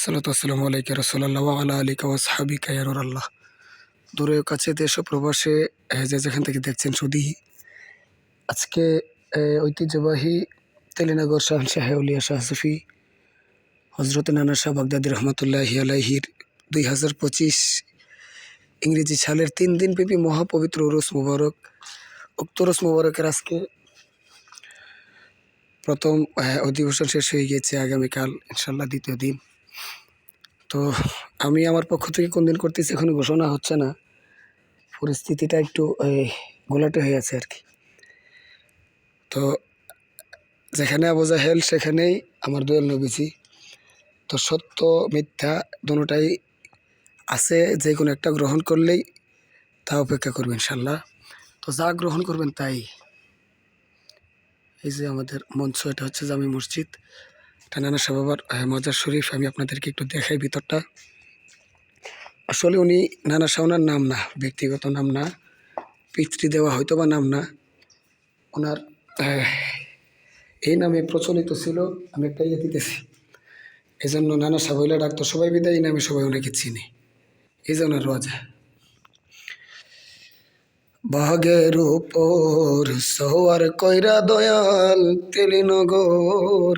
সালাতু আসসালামু আলাইকা রাসূলুল্লাহ ওয়া আলা আলিকা ওয়া আসহাবিকা ইয়া নূরাল্লাহ। দূরে ও কাছে দেশ ও প্রবাসে যে যেখান থেকে দেখছেন শুধু আজকে ঐতিহ্যবাহী তেলিনগর শাহনশাহ আউলিয়া শাহ সুফি হযরত নানা শাহ বাগদাদী রহমাতুল্লাহি আলাইহির 2025 ইংরেজি সালের 3 দিনব্যাপী মহাপবিত্র উরুস মুবারক উক্ত উরুস মুবারকের আজকে প্রথম অধিবেশন শেষ হয়ে গিয়েছে। আগামীকাল ইনশাআল্লাহ দ্বিতীয় দিন। তো আমি আমার পক্ষ থেকে কোন দিন করতেছি এখনো ঘোষণা হচ্ছে না, পরিস্থিতিটা একটু ঘোলাটে হয়ে আছে আর কি। তো যেখানে আবু জাহেল সেখানেই আমার দয়াল নবীজি। তো সত্য মিথ্যা দোনোটাই আছে, যে কোনো একটা গ্রহণ করলেই তা অপেক্ষা করবে ইনশাল্লাহ। তো যা গ্রহণ করবেন তাই। এই যে আমাদের মঞ্চ, এটা হচ্ছে জামি মসজিদ, এটা নানা শাহ বাবার মাজার শরীফ। আমি আপনাদেরকে একটু দেখাই ভিতরটা। আসলে উনি নানা শাহ ওনার নাম না, ব্যক্তিগত নাম না, পিতৃ দেওয়া হয়তো বা নাম না, ওনার এই নামে প্রচলিত ছিল। আমি একটা ইয়ে দিতেছি, এই জন্য নানা শাহ বইলে ডাক্তার সবাই বিদায় এই নামে সবাই ওনাকে চিনি, এই যে ওনার রাজা। বাঘের উপর সওয়ার কইরা দয়াল তেলিনগর